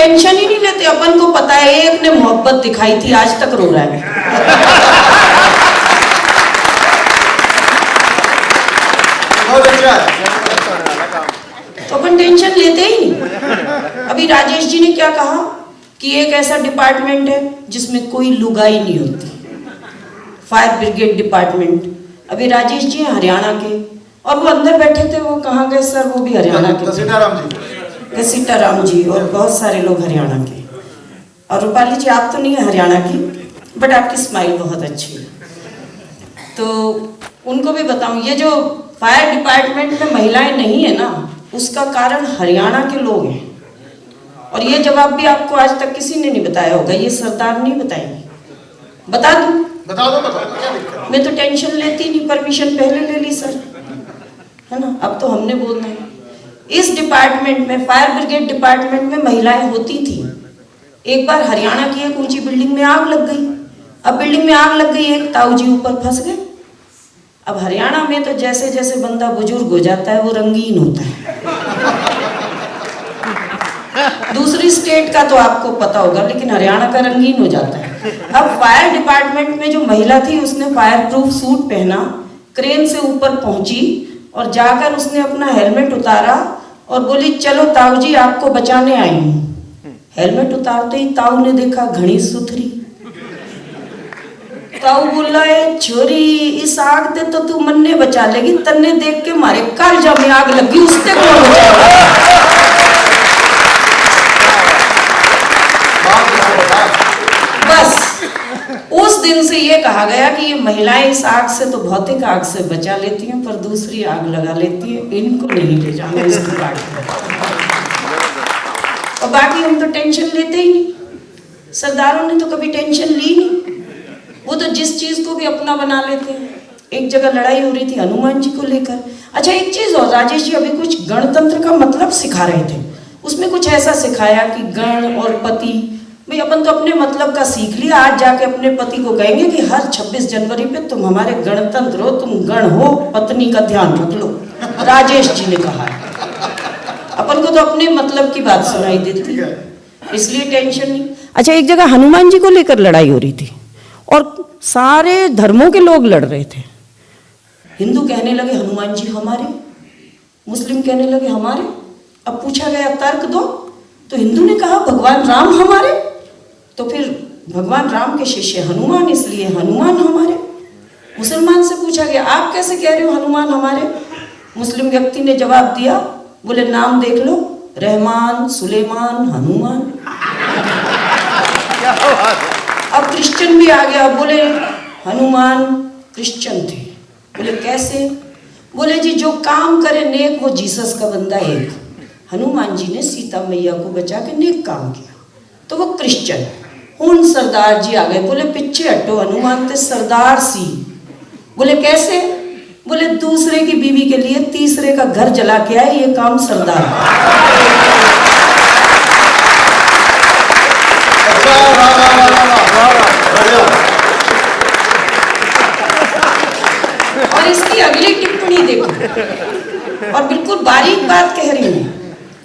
Tension ही नहीं लेते। अपन को पता है एक ने मोहब्बत दिखाई थी, आज तक रो रहा है। तो अपन टेंशन लेते ही नहीं। अभी राजेश जी ने क्या कहा कि एक ऐसा डिपार्टमेंट है जिसमें कोई लुगाई नहीं होती, फायर ब्रिगेड डिपार्टमेंट। अभी राजेश जी हैं हरियाणा के, और वो अंदर बैठे थे, वो कहाँ गए सर? वो भी हरियाणा के, सीताराम जी और बहुत सारे लोग हरियाणा के। और रूपाली जी आप तो नहीं है हरियाणा की, बट आपकी स्माइल बहुत अच्छी है। तो उनको भी बताऊं, ये जो फायर डिपार्टमेंट में महिलाएं नहीं है ना, उसका कारण हरियाणा के लोग हैं। और ये जवाब भी आपको आज तक किसी ने नहीं बताया होगा, ये सरदार नहीं बताएंगे। बता दूं? बता दो क्या दिक्कत? मैं तो टेंशन लेती नहीं, परमिशन पहले ले ली सर, है ना। अब तो हमने बोलना है। इस डिपार्टमेंट में, फायर ब्रिगेड डिपार्टमेंट में महिलाएं होती थी। एक बार हरियाणा की एक ऊंची बिल्डिंग में आग लग गई। अब बिल्डिंग में आग लग गई, एक ताऊ जी ऊपर फंस गए। अब हरियाणा में तो जैसे जैसे बंदा बुजुर्ग हो जाता है वो रंगीन होता है। दूसरी स्टेट का तो आपको पता होगा, लेकिन हरियाणा का रंगीन हो जाता है। अब फायर डिपार्टमेंट में जो महिला थी उसने फायर प्रूफ सूट पहना, क्रेन से ऊपर पहुंची और जाकर उसने अपना हेलमेट उतारा और बोली चलो ताऊ जी आपको बचाने आई हूं। हेलमेट उतारते ही ताऊ ने देखा घड़ी सुथरी। ताऊ बोला है छोरी इस आग दे तो तू मन्ने बचा लेगी, तन्ने देख के मारे कालजा में आग लगी, उससे कौन बचाएगा? बस उस दिन से ये कहा गया कि ये महिलाएं इस आग से तो भौतिक आग से बचा लेती हैं, पर दूसरी आग लगा लेती है, इनको नहीं ले जाना इस डिपार्टमेंट। और बाकी हम तो टेंशन लेते ही नहीं। सरदारों ने तो कभी टेंशन ली नहीं, वो तो जिस चीज को भी अपना बना लेते हैं। एक जगह लड़ाई हो रही थी हनुमान जी को लेकर। अच्छा एक चीज और, राजेश जी अभी कुछ गणतंत्र का मतलब सिखा रहे थे, उसमें कुछ ऐसा सिखाया कि गण और पति, भाई अपन तो अपने मतलब का सीख लिया। आज जाके अपने पति को कहेंगे कि हर 26 जनवरी पे तुम हमारे गणतंत्र हो, तुम गण हो, पत्नी का ध्यान रख लो, राजेश जी ने कहा है। अपन को तो अपने मतलब की बात सुनाई देती है, इसलिए टेंशन नहीं। अच्छा एक जगह हनुमान जी को लेकर लड़ाई हो रही थी और सारे धर्मों के लोग लड़ रहे थे। हिंदू कहने लगे हनुमान जी हमारे, मुस्लिम कहने लगे हमारे। अब पूछा गया तर्क दो, तो हिंदू ने कहा भगवान राम हमारे, तो फिर भगवान राम के शिष्य हनुमान, इसलिए हनुमान हमारे। मुसलमान से पूछा गया आप कैसे कह रहे हो हनुमान हमारे? मुस्लिम व्यक्ति ने जवाब दिया, बोले नाम देख लो, रहमान, सुलेमान, हनुमान। अब क्रिश्चियन भी आ गया, बोले हनुमान क्रिश्चियन थे। बोले कैसे? बोले जी जो काम करे नेक वो जीसस का बंदा एक। हनुमान जी ने सीता मैया को बचा के नेक काम किया, तो वो क्रिश्चियन। हुन सरदार जी आ गए, बोले पीछे हटो, हनुमान थे सरदार सी। बोले कैसे? बोले दूसरे की बीवी के लिए तीसरे का घर जला के आए, ये काम सरदार। और इसकी अगली टिप्पणी देखो, और बिल्कुल बारीक बात कह रही हूं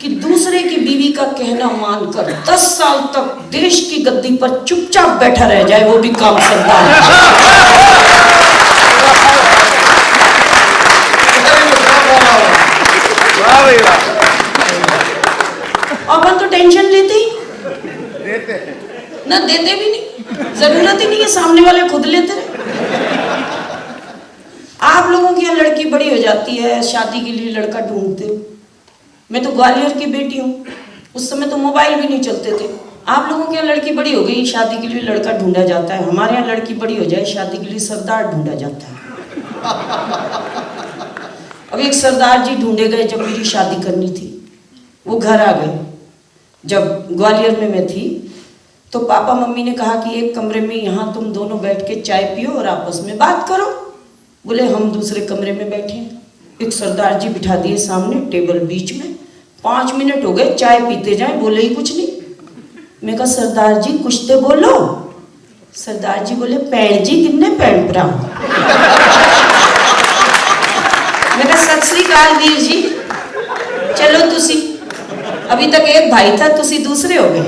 कि दूसरे की बीवी का कहना मानकर 10 साल तक देश की गद्दी पर चुपचाप बैठा रह जाए, वो भी काम सरदार है। अपन तो टेंशन लेते ही ना, देते भी नहीं, जरूरत ही नहीं है, सामने वाले खुद लेते रहे। आप लोगों की यहाँ लड़की बड़ी हो जाती है, शादी के लिए लड़का ढूंढते हो। मैं तो ग्वालियर की बेटी हूँ, उस समय तो मोबाइल भी नहीं चलते थे। आप लोगों के यहाँ लड़की बड़ी हो गई, शादी के लिए लड़का ढूंढा जाता है। हमारे यहाँ लड़की बड़ी हो जाए, शादी के लिए सरदार ढूंढा जाता है। अब एक सरदार जी ढूंढे गए जब मेरी शादी करनी थी, वो घर आ गए। जब ग्वालियर में मैं थी तो पापा मम्मी ने कहा कि एक कमरे में यहाँ तुम दोनों बैठ के चाय पियो और आपस में बात करो। बोले हम दूसरे कमरे में बैठे। एक सरदार जी बिठा दिए सामने, टेबल बीच में। 5 मिनट हो गए चाय पीते जाए, बोले ही कुछ नहीं। मैं कहा सरदार जी कुछ तो बोलो। सरदार जी बोले पैण जी किन्ने पैण भरा। मैं कहा सत श्री अकाल वीर जी, चलो तुसी। अभी तक एक भाई था, तुसी दूसरे हो गए।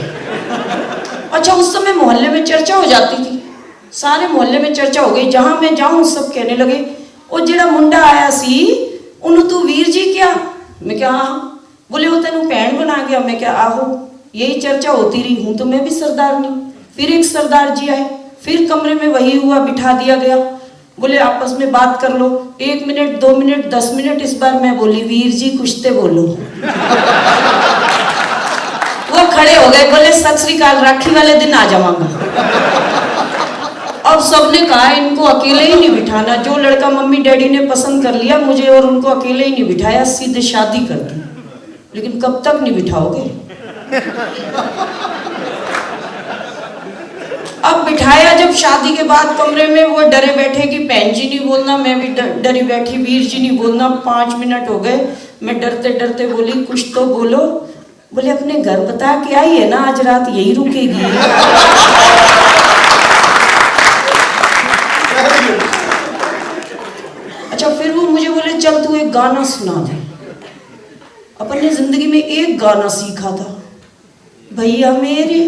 अच्छा, उस समय मोहल्ले में चर्चा हो जाती थी, सारे मोहल्ले में चर्चा हो गई, जहां मैं जाऊं सब कहने लगे ओ जेड़ा मुंडा आया सी उन्हों तू वीर जी क्या? मैं क्या हाँ। बोले वो तेन भैन बना गया? मैं क्या आहो। यही चर्चा होती रही, हूं तो मैं भी सरदार नहीं। फिर एक सरदार जी आए, फिर कमरे में वही हुआ, बिठा दिया गया। बोले आपस में बात कर लो, 1 मिनट 2 मिनट 10 मिनट। इस बार मैं बोली वीर जी कुछ ते बोलो। वो खड़े हो गए, बोले सत श्री अकाल, राखी वाले दिन आ जाऊंगा। अब सबने कहा इनको अकेले ही नहीं बिठाना, जो लड़का मम्मी डैडी ने पसंद कर लिया मुझे और उनको अकेले ही नहीं बिठाया, सीधे शादी कर दी। लेकिन कब तक नहीं बिठाओगे? अब बिठाया जब शादी के बाद कमरे में, वो डरे बैठे कि बहन जी नहीं बोलना, मैं भी डरी बैठी वीर जी नहीं बोलना। 5 मिनट हो गए, मैं डरते डरते बोली कुछ तो बोलो। बोले अपने घर बता के आई है ना, आज रात यही रुकेगी। अच्छा, फिर वो मुझे बोले चल तू एक गाना सुना दे। अपन ने जिंदगी में एक गाना सीखा था, भैया मेरे।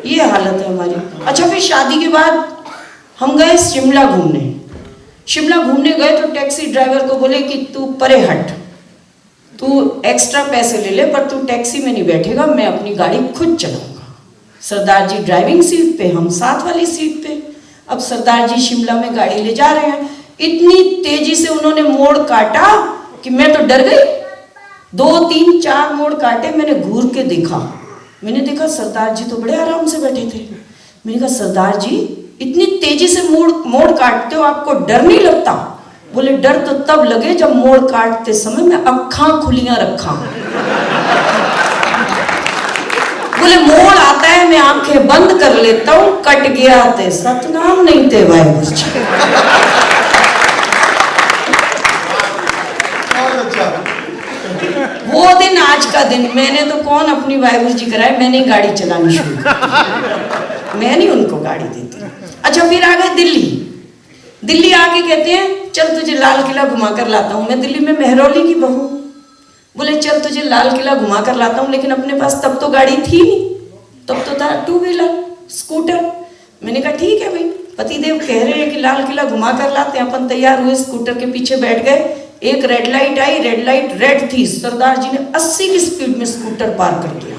ये हालत है हमारी। अच्छा, फिर शादी के बाद हम गए शिमला घूमने। शिमला घूमने गए तो टैक्सी ड्राइवर को बोले कि तू परे हट, तू एक्स्ट्रा पैसे ले ले, पर तू टैक्सी में नहीं बैठेगा, मैं अपनी गाड़ी खुद चलाऊंगा। सरदार जी ड्राइविंग सीट पे, हम साथ वाली सीट पे। अब सरदार जी शिमला में गाड़ी ले जा रहे हैं, इतनी तेजी से उन्होंने मोड़ काटा कि मैं तो डर गई। 2 3 4 मोड़ काटे, मैंने घूर के देखा। मैंने देखा सरदार जी तो बड़े आराम से बैठे थे। मैंने कहा सरदार जी इतनी तेजी से मोड़ काटते हो, आपको डर नहीं लगता? बोले डर तो तब लगे जब मोड़ काटते समय मैं अक्खां खुलियां रखा। बोले मोड़ आता है मैं आंखें बंद कर लेता हूं, कट गया ते सतनाम नहीं ते वाहिगुरू जी। वो दिन आज का दिन, मैंने तो कौन अपनी वाहिगुरू जी कराए, मैंने गाड़ी चलानी शुरू की। मैं नहीं उनको गाड़ी देती। अच्छा, फिर आ गए दिल्ली। दिल्ली आके कहते हैं चल तुझे लाल किला घुमा कर लाता हूं। मैं दिल्ली में मेहरौली की बहू। बोले चल तुझे लाल किला घुमा कर लाता हूं, लेकिन अपने पास तब तो गाड़ी थी नहीं, तब तो था 2 व्हीलर स्कूटर। मैंने कहा ठीक है भाई, पतिदेव कह रहे हैं कि लाल किला घुमा कर लाते हैं। अपन तैयार हुए, स्कूटर के पीछे बैठ गए। एक रेड लाइट आई, रेड लाइट रेड थी। सरदार जी ने 80 की स्पीड में स्कूटर पार कर दिया।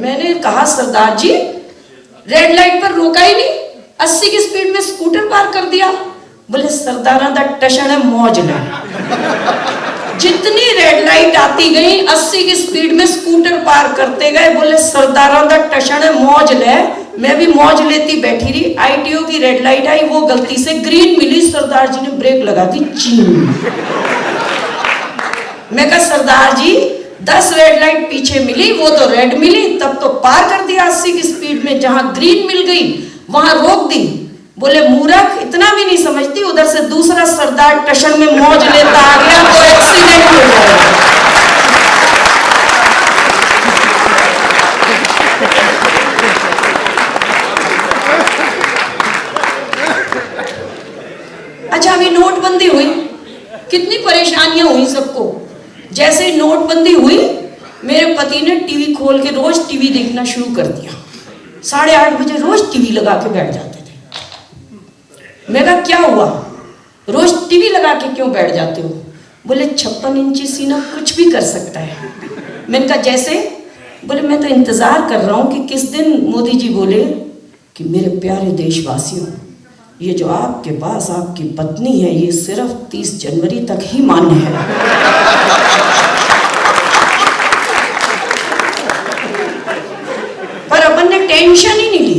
मैंने कहा सरदार जी रेड लाइट पर रोका ही नहीं, 80 की स्पीड में स्कूटर पार कर दिया। बोले सरदारा दा टशन है मौज ले। जितनी रेड लाइट आती गई 80 की स्पीड में स्कूटर पार करते गए। बोले सरदारा दा टशन है मौज ले। मैं भी मौज लेती बैठी रही। ITO की रेड लाइट आई, वो गलती से ग्रीन मिली, सरदार जी ने ब्रेक लगा दी, चीन। मैं कहा सरदार जी 10 रेड लाइट पीछे मिली, वो तो रेड मिली, तब तो पार कर दिया 80 की स्पीड में। जहां ग्रीन मिल गई वहां रोक दी। बोले मूर्ख, इतना भी नहीं समझती। उधर से दूसरा सरदार टशन में मौज लेता आ गया तो एक्सीडेंट हो गया। अच्छा, अभी नोटबंदी हुई, कितनी परेशानियां हुई सबको। जैसे ही नोटबंदी हुई, मेरे पति ने टीवी खोल के रोज टीवी देखना शुरू कर दिया। 8:30 बजे रोज टीवी लगा के बैठ जाते थे। मैं कहा क्या हुआ, रोज टीवी लगा के क्यों बैठ जाते हो? बोले 56 इंची सीना कुछ भी कर सकता है। मैंने कहा जैसे? बोले मैं तो इंतजार कर रहा हूं कि किस दिन मोदी जी बोले कि मेरे प्यारे देशवासियों, ये जो आपके पास आपकी पत्नी है ये सिर्फ 30 जनवरी तक ही मान्य है। पर अपन ने टेंशन ही नहीं ली।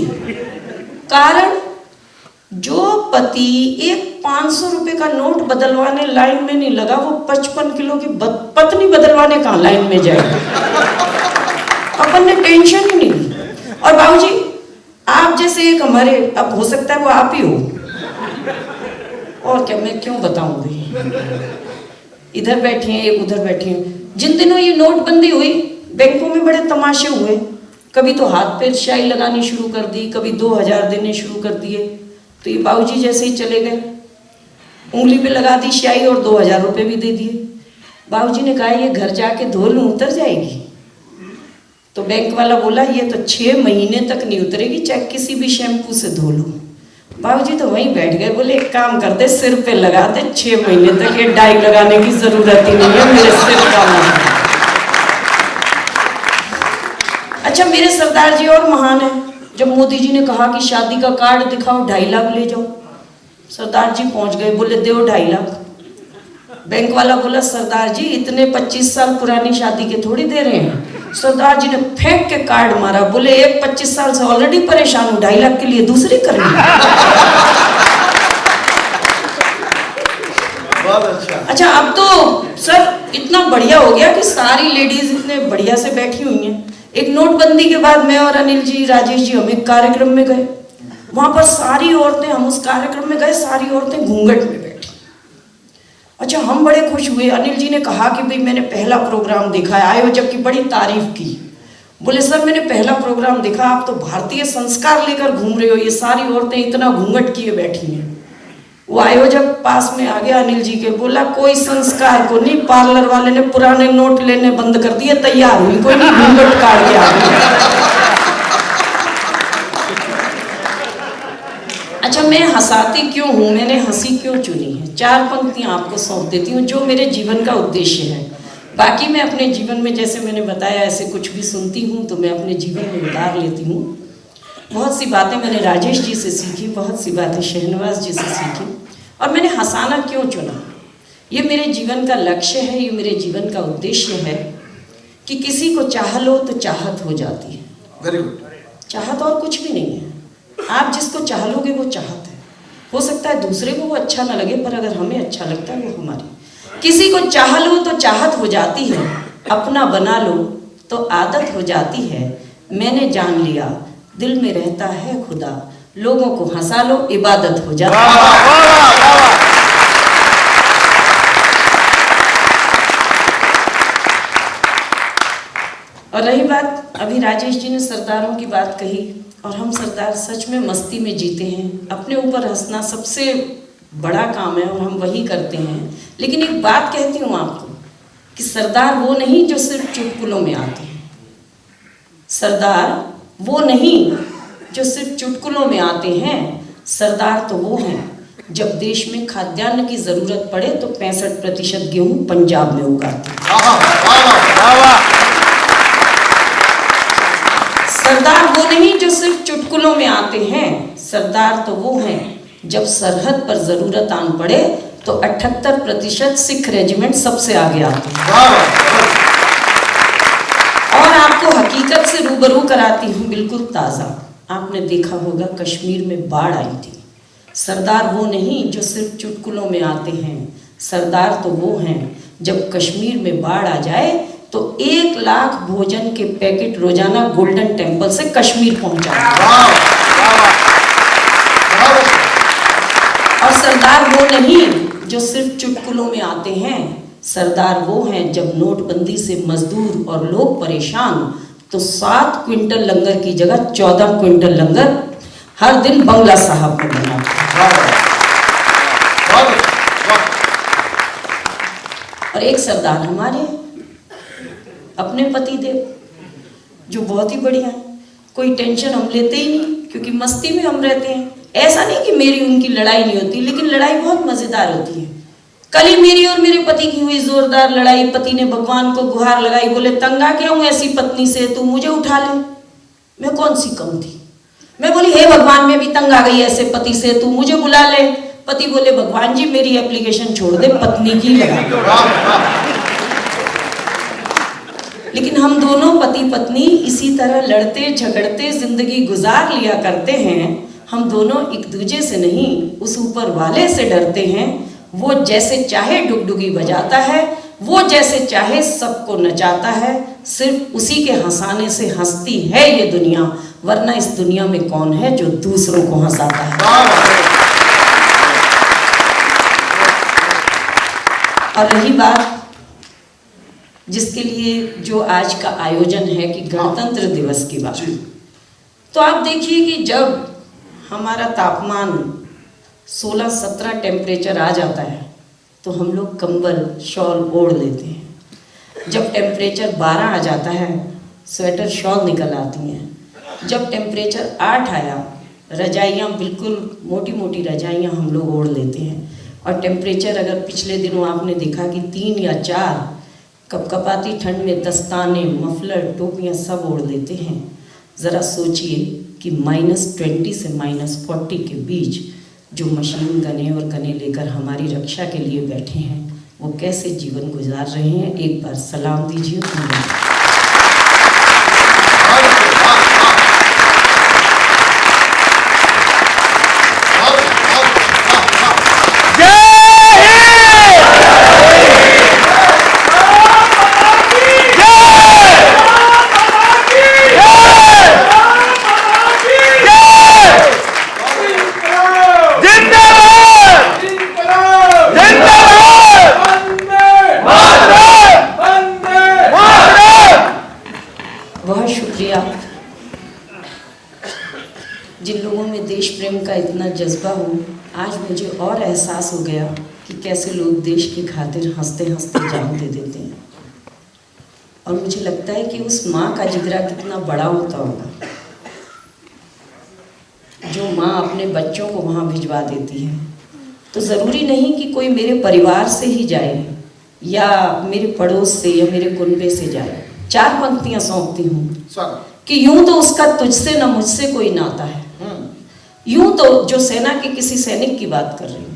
कारण जो पति एक 500 रुपए का नोट बदलवाने लाइन में नहीं लगा, वो 55 किलो की पत्नी बदलवाने कहां लाइन में जाएगा। अपन ने टेंशन ही नहीं ली। और बाबूजी आप जैसे एक हमारे, अब हो सकता है वो आप ही हो, और क्या मैं क्यों बताऊंगी। इधर बैठे हैं, एक उधर बैठे हैं। जिन दिनों ये नोटबंदी हुई, बैंकों में बड़े तमाशे हुए। कभी तो हाथ पे स्याही लगानी शुरू कर दी, कभी 2000 देने शुरू कर दिए। तो ये बाबूजी जैसे ही चले गए, उंगली पे लगा दी स्याही और 2000 रुपए भी दे दिए। बाबूजी ने कहा ये घर जाके धो लूं, उतर जाएगी? तो बैंक वाला बोला ये तो 6 महीने तक नहीं उतरेगी, चाहे किसी भी शैम्पू से धो लूं। बाबूजी तो वहीं बैठ गए, बोले एक काम करते सिर पे लगा दे, 6 महीने तक ये डाई लगाने की जरूरत ही नहीं है, मेरे सिर का मसला। अच्छा, मेरे सरदार जी और महान है। जब मोदी जी ने कहा कि शादी का कार्ड दिखाओ, 2.5 लाख ले जाओ, सरदार जी पहुंच गए, बोले दो 2.5 लाख। बैंक वाला बोला सरदार जी इतने 25 साल पुरानी शादी के थोड़ी दे रहे हैं। सरदार जी ने फेंक के कार्ड मारा, बोले एक 25 साल से ऑलरेडी परेशान हूं, 2.5 लाख के लिए दूसरी करनी। अच्छा, अब तो सर इतना बढ़िया हो गया कि सारी लेडीज इतने बढ़िया से बैठी हुई हैं। एक नोटबंदी के बाद मैं और अनिल जी, राजेश जी, हम एक कार्यक्रम में गए, वहां पर सारी औरतें, हम उस कार्यक्रम में गए, सारी औरतें घूंघट में बैठी। अच्छा, हम बड़े खुश हुए। अनिल जी ने कहा कि भाई मैंने पहला प्रोग्राम देखा है, आयोजक की बड़ी तारीफ की। बोले सर मैंने पहला प्रोग्राम देखा, आप तो भारतीय संस्कार लेकर घूम रहे हो, ये सारी औरतें इतना घूंघट किए बैठी हैं। वो आयोजक पास में आ गया अनिल जी के, बोला कोई संस्कार को नहीं, पार्लर वाले ने पुराने नोट लेने बंद कर दिए, तैयार हुई, कोई नहीं घूंघट काट के आ गई। अच्छा, मैं हंसाती क्यों हूँ, मैंने हंसी क्यों चुनी है? 4 पंक्तियां आपको सौंप देती हूँ जो मेरे जीवन का उद्देश्य है। बाकी मैं अपने जीवन में, जैसे मैंने बताया, ऐसे कुछ भी सुनती हूँ तो मैं अपने जीवन में उतार लेती हूँ। बहुत सी बातें मैंने राजेश जी से सीखी, बहुत सी बातें शहनवाज जी से सीखी। और मैंने हंसाना क्यों चुना? ये मेरे जीवन का लक्ष्य है, ये मेरे जीवन का उद्देश्य है कि किसी को चाह लो तो चाहत हो जाती है। Very good. चाहत और कुछ भी नहीं है, आप जिसको चाह लोगे वो चाहत है। हो सकता है दूसरे को वो अच्छा ना लगे, पर अगर हमें अच्छा लगता है वो हमारी। किसी को चाह लो तो चाहत हो जाती है, अपना बना लो तो आदत हो जाती है। मैंने जान लिया दिल में रहता है खुदा, लोगों को हंसा लो इबादत हो जाती है। और रही बात, अभी राजेश जी ने सरदारों की बात कही, और हम सरदार सच में मस्ती में जीते हैं। अपने ऊपर हंसना सबसे बड़ा काम है और हम वही करते हैं। लेकिन एक बात कहती हूँ आपको कि सरदार वो नहीं जो सिर्फ चुटकुलों में आते हैं, सरदार वो नहीं जो सिर्फ चुटकुलों में आते हैं, सरदार तो वो हैं जब देश में खाद्यान्न की जरूरत पड़े तो 65% गेहूं पंजाब में उगाते हैं। सरदार वो नहीं जो सिर्फ चुटकुलों में आते हैं, सरदार तो वो हैं जब सरहद पर जरूरत आन पड़े तो 78% सिख रेजिमेंट सबसे आगे आते हैं। और आपको हकीकत से रूबरू कराती हूँ बिल्कुल ताज़ा। आपने देखा होगा कश्मीर में बाढ़ आई थी। सरदार वो नहीं जो सिर्फ चुटकुलों में आते हैं, सरदार तो वो हैं जब कश्मीर में बाढ़ आ जाए तो 1 लाख भोजन के पैकेट रोजाना गोल्डन टेम्पल से कश्मीर पहुंचाते हैं। और सरदार वो नहीं जो सिर्फ चुटकुलों में आते हैं, सरदार वो हैं जब नोटबंदी से मजदूर और लोग परेशान तो 7 क्विंटल लंगर की जगह 14 क्विंटल लंगर हर दिन बंगला साहब में बनाते हैं। और एक सरदार हमारे अपने पति देव जो बहुत ही बढ़िया है, कोई टेंशन हम लेते ही नहीं क्योंकि मस्ती में हम रहते हैं। ऐसा नहीं कि मेरी उनकी लड़ाई नहीं होती, लेकिन लड़ाई बहुत मजेदार होती है। कल ही मेरी और मेरे पति की हुई जोरदार लड़ाई। पति ने भगवान को गुहार लगाई, बोले तंगा क्या हूं ऐसी पत्नी से, तू मुझे उठा ले। मैं कौन सी कम थी? मैं बोली हे भगवान, मैं भी तंग आ गई ऐसे पति से, तू मुझे बुला ले। पति बोले भगवान जी मेरी एप्लीकेशन छोड़ दे, पत्नी की लगा। लेकिन हम दोनों पति पत्नी इसी तरह लड़ते झगड़ते जिंदगी गुजार लिया करते हैं। हम दोनों एक दूसरे से नहीं, उस ऊपर वाले से डरते हैं। वो जैसे चाहे डुगडुगी बजाता है, वो जैसे चाहे सबको नचाता है। सिर्फ उसी के हंसाने से हंसती है ये दुनिया, वरना इस दुनिया में कौन है जो दूसरों को हंसाता है। और रही बात जिसके लिए जो आज का आयोजन है कि गणतंत्र दिवस की बात, तो आप देखिए कि जब हमारा तापमान 16-17 टेम्परेचर आ जाता है तो हम लोग कंबल शॉल ओढ़ लेते हैं। जब टेम्परेचर 12 आ जाता है स्वेटर शॉल निकल आती हैं। जब टेम्परेचर 8 आया रजाइयाँ, बिल्कुल मोटी मोटी रजाइयाँ हम लोग ओढ़ लेते हैं। और टेम्परेचर अगर पिछले दिनों आपने देखा कि 3 या 4, कपकपाती ठंड में दस्ताने, मफलर, टोपियाँ सब ओढ़ लेते हैं। ज़रा सोचिए कि -20 से -40 के बीच जो मशीन गने और गने लेकर हमारी रक्षा के लिए बैठे हैं वो कैसे जीवन गुजार रहे हैं। एक बार सलाम दीजिए उन्हें। बहुत शुक्रिया जिन लोगों में देश प्रेम का इतना जज्बा हो। आज मुझे और एहसास हो गया कि कैसे लोग देश की खातिर हंसते हंसते जान दे देते हैं। और मुझे लगता है कि उस माँ का जिगरा कितना बड़ा होता होगा जो माँ अपने बच्चों को वहाँ भिजवा देती है। तो ज़रूरी नहीं कि कोई मेरे परिवार से ही जाए या मेरे पड़ोस से या मेरे कुनबे से जाए। 4 पंक्तियाँ सौंपती हूँ कि यूं तो उसका तुझसे न मुझसे कोई नाता है। यूं तो, जो सेना के किसी सैनिक की बात कर रही हूँ,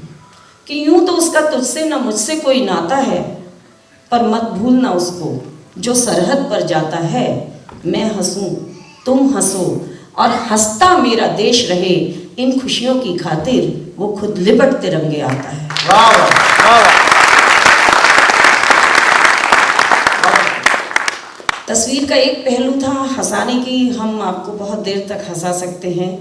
कि यूं तो उसका तुझसे न मुझसे कोई नाता है, पर मत भूलना उसको जो सरहद पर जाता है। मैं हंसूं तुम हंसो और हंसता मेरा देश रहे, इन खुशियों की खातिर वो खुद लिपट तिरंगे आता है। तस्वीर का एक पहलू था हंसाने की, हम आपको बहुत देर तक हंसा सकते हैं,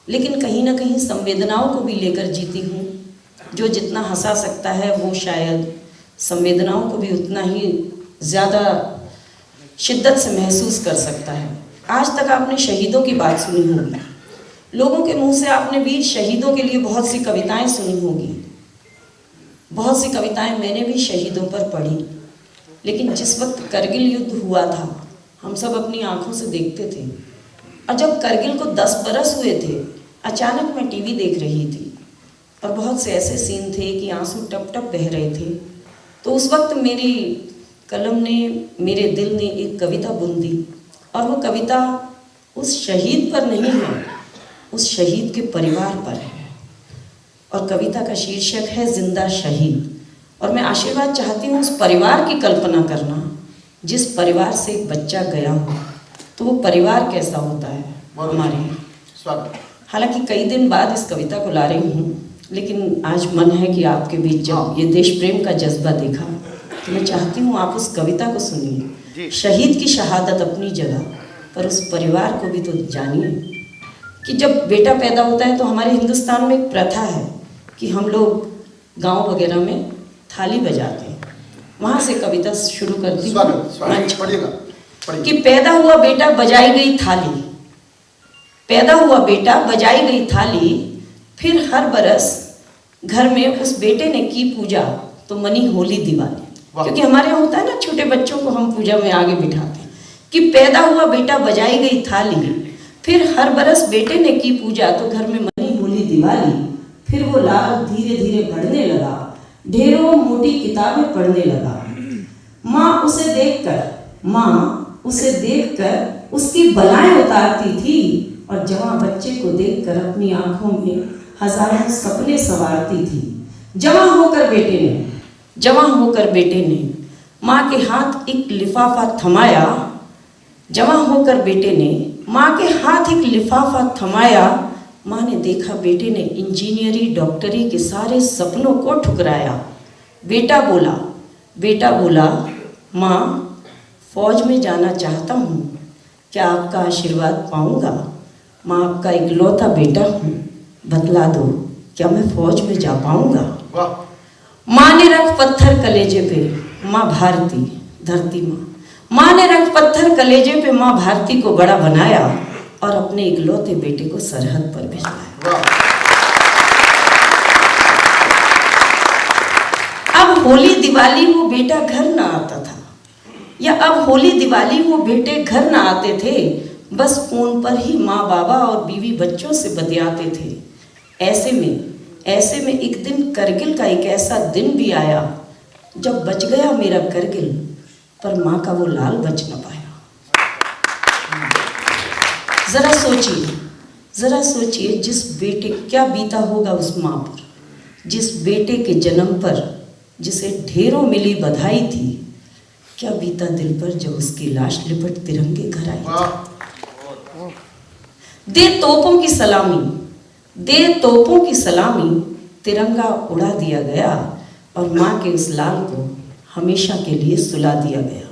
लेकिन कहीं ना कहीं संवेदनाओं को भी लेकर जीती हूँ। जो जितना हंसा सकता है वो शायद संवेदनाओं को भी उतना ही ज़्यादा शिद्दत से महसूस कर सकता है। आज तक आपने शहीदों की बात सुनी होगी, लोगों के मुंह से आपने वीर शहीदों के लिए बहुत सी कविताएं सुनी होगी। बहुत सी कविताएं मैंने भी शहीदों पर पढ़ी, लेकिन जिस वक्त करगिल युद्ध हुआ था हम सब अपनी आंखों से देखते थे। और जब करगिल को 10 बरस हुए थे, अचानक मैं टीवी देख रही थी और बहुत से ऐसे सीन थे कि आंसू टप टप बह रहे थे। तो उस वक्त मेरी कलम ने, मेरे दिल ने एक कविता बुन दी, और वो कविता उस शहीद पर नहीं है, उस शहीद के परिवार पर है। और कविता का शीर्षक है जिंदा शहीद। और मैं आशीर्वाद चाहती हूँ उस परिवार की कल्पना करना जिस परिवार से एक बच्चा गया हो, तो वो परिवार कैसा होता है हमारे। हालांकि कई दिन बाद इस कविता को ला रही हूँ, लेकिन आज मन है कि आपके बीच जब ये देश प्रेम का जज्बा देखा तो मैं चाहती हूँ आप उस कविता को सुनिए। शहीद की शहादत अपनी जगह, पर उस परिवार को भी तो जानिए कि जब बेटा पैदा होता है तो हमारे हिंदुस्तान में एक प्रथा है कि हम लोग गांव वगैरह में थाली बजाते हैं। वहाँ से कविता शुरू करती हूँ कि पैदा हुआ बेटा बजाई गई थाली, पैदा हुआ बेटा बजाई गई थाली, फिर हर बरस घर में उस बेटे ने की पूजा तो मनी होली दिवाली। क्योंकि हमारे यहाँ होता है ना, छोटे बच्चों को हम पूजा में आगे बिठाते हैं कि पैदा हुआ बेटा बजाई गई थाली, फिर हर बरस बेटे ने की पूजा तो घर में मनी होली दिवाली। फिर वो लाल धीरे धीरे बढ़ने लगा, ढेरों मोटी किताबें पढ़ने लगा। माँ उसे देखकर उसकी बलाएं उतारती थी, और जवां बच्चे को देखकर अपनी आंखों में हजारों सपने संवारती थी। जवां होकर बेटे ने माँ के हाथ एक लिफाफा थमाया, जवां होकर बेटे ने माँ के हाथ एक लिफाफा थमाया। माँ ने देखा बेटे ने इंजीनियरी डॉक्टरी के सारे सपनों को ठुकराया। बेटा बोला माँ फौज में जाना चाहता हूँ, क्या आपका आशीर्वाद पाऊँगा? माँ आपका इकलौता बेटा हूँ, बतला दो क्या मैं फौज में जा पाऊँगा? माँ ने रख पत्थर कलेजे पे, माँ भारती धरती माँ ने रख पत्थर कलेजे पे माँ भारती को बड़ा बनाया और अपने इकलौते बेटे को सरहद पर भिजवाया। अब होली दिवाली वो बेटा घर ना आता था, या अब होली दिवाली वो बेटे घर ना आते थे, बस फोन पर ही माँ बाबा और बीवी बच्चों से बतियाते थे। ऐसे में एक दिन करगिल का एक ऐसा दिन भी आया जब बच गया मेरा करगिल, पर माँ का वो लाल बच न पाया। जरा सोचिए जिस बेटे क्या बीता होगा उस माँ पर, जिस बेटे के जन्म पर जिसे ढेरों मिली बधाई थी, क्या बीता दिल पर जब उसकी लाश लिपट तिरंगे घर आई थी। दे तोपों की सलामी तिरंगा उड़ा दिया गया और माँ के उस लाल को हमेशा के लिए सुला दिया गया।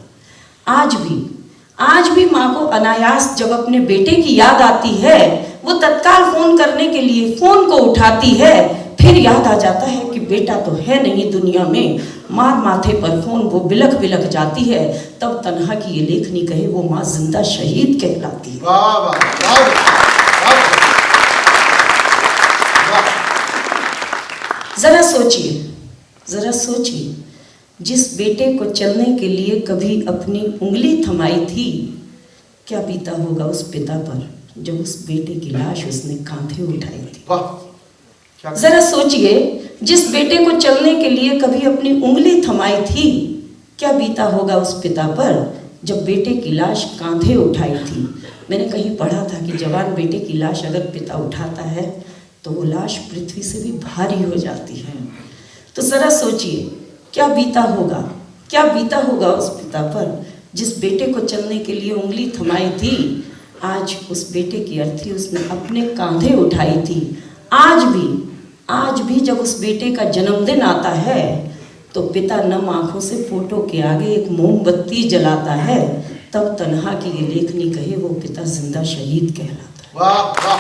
आज भी माँ को अनायास जब अपने बेटे की याद आती है, वो तत्काल फोन करने के लिए फोन को उठाती है, फिर याद आ जाता है कि बेटा तो है नहीं दुनिया में। मार माथे पर फोन वो बिलख जाती है, तब तन्हा की ये लेखनी कहे वो माँ जिंदा शहीद कहलाती है। वाह वाह वाह। जरा सोचिए जिस बेटे को चलने के लिए कभी अपनी उंगली थमाई थी, क्या बीता होगा उस पिता पर जब उस बेटे की लाश उसने कांधे उठाई थी। जरा सोचिए जिस बेटे को चलने के लिए कभी अपनी उंगली थमाई थी, क्या बीता होगा उस पिता पर जब बेटे की लाश कांधे उठाई थी। मैंने कहीं पढ़ा था कि जवान बेटे की लाश अगर पिता उठाता है तो वो लाश पृथ्वी से भी भारी हो जाती है। तो जरा सोचिए क्या बीता होगा उस पिता पर जिस बेटे को चलने के लिए उंगली थमाई थी। आज उस बेटे की अर्थी उसने अपने कांधे उठाई थी। आज भी जब उस बेटे का जन्मदिन आता है तो पिता नम आंखों से फोटो के आगे एक मोमबत्ती जलाता है, तब तन्हा की ये लेखनी कहे वो पिता जिंदा शहीद कहलाता है। वाह वाह।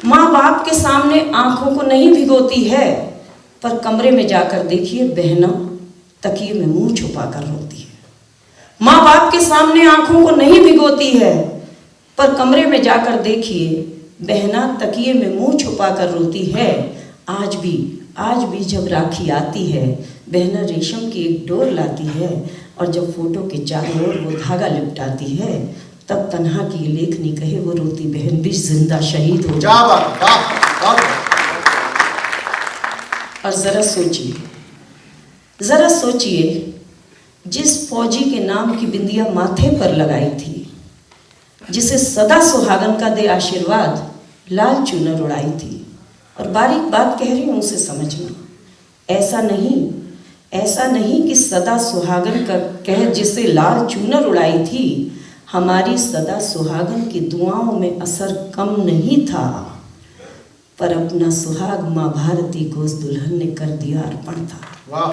माँ बाप के सामने आंखों को नहीं भिगोती है, पर कमरे में जाकर देखिए बहना तकिए में मुंह छुपा कर रोती है। माँ बाप के सामने आंखों को नहीं भिगोती है, पर कमरे में जाकर देखिए बहना तकिए में मुंह छुपा कर रोती है। आज भी जब राखी आती है, बहना रेशम की एक डोर लाती है और जब फोटो के चारों ओर वो धागा लिपटाती है, तब तन्हा की ये लेखनी कहे वो रोती बहन भी जिंदा शहीद हो जाती। और जरा सोचिए जिस फौजी के नाम की बिंदिया माथे पर लगाई थी, जिसे सदा सुहागन का दे आशीर्वाद, लाल चूनर उड़ाई थी। और बारीक बात कह रही हूं उसे समझना, ऐसा नहीं कि सदा सुहागन का कह जिसे लाल चूनर उड़ाई थी, हमारी सदा सुहागन की दुआओं में असर कम नहीं था, पर अपना सुहाग माँ भारती को उस दुल्हन ने कर दिया अर्पण था। वाह।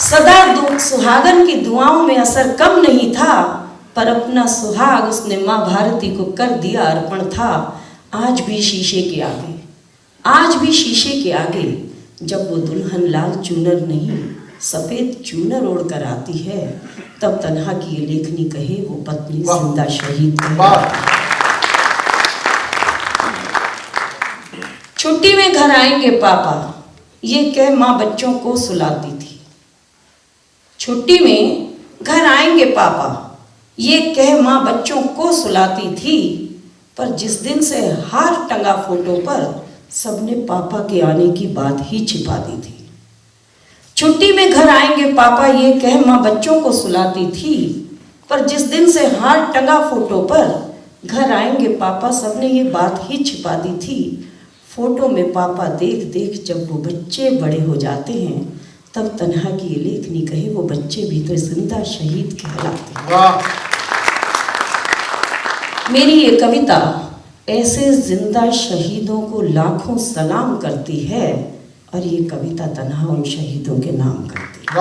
सदा सुहागन की दुआओं में असर कम नहीं था, पर अपना सुहाग उसने माँ भारती को कर दिया अर्पण था। आज भी शीशे के आगे जब वो दुल्हन लाल चूनर नहीं सफेद चूनर ओढ़ कर आती है, तब तन्हा की ये लेखनी कहे वो पत्नी जिंदा शहीद है। छुट्टी में घर आएंगे पापा, ये कह माँ बच्चों को सुलाती थी। छुट्टी में घर आएंगे पापा, ये कह माँ बच्चों को सुलाती थी, पर जिस दिन से हार टंगा फोटो पर, सबने पापा के आने की बात ही छिपा दी थी। छुट्टी में घर आएंगे पापा, ये कह माँ बच्चों को सुलाती थी, पर जिस दिन से हार टंगा फोटो पर, घर आएंगे पापा, सबने ये बात ही छिपा दी थी। फोटो में पापा देख जब वो बच्चे बड़े हो जाते हैं, तब तन्हा की ये लेखनी कहे वो बच्चे भी तो जिंदा शहीद कहलाते हैं। मेरी ये कविता ऐसे जिंदा शहीदों को लाखों सलाम करती है, और ये कविता तन्हा उन शहीदों के नाम करती है।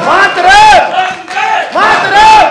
मातरम।